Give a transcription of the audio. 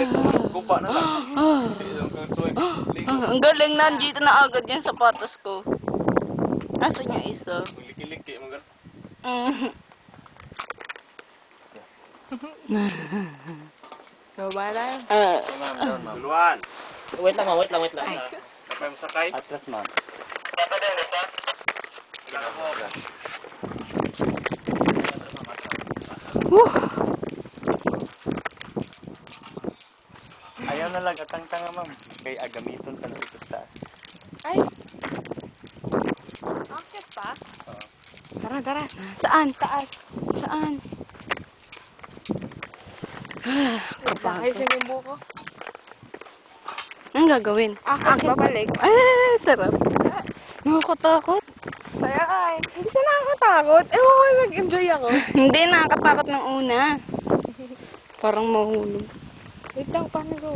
Galit mo, gupa na lang. Ang galing, nandito na agad yung sapatos ko. Asan yung isa? Liki-liki mo gan. So, bala. Ma'am, down ma'am. Duluan. Wait lang, wait lang. Kapay mo sakay. Atras, ma'am. Ayaw na lang atang tanga ma'am. Kay agamiton pa na ito sa. Ay. Akit pa? Tara. Saan? Taas. Saan? Bakit siya yung buko? Anong gagawin? Akit babalik. Ay, sarap. Nakakatakot. Saya ay. Hindi siya nakakatakot. Ewan ko, nag-enjoy ako. Hindi, nakakatakot ng una. Parang mahulog. Wait lang, paano ko?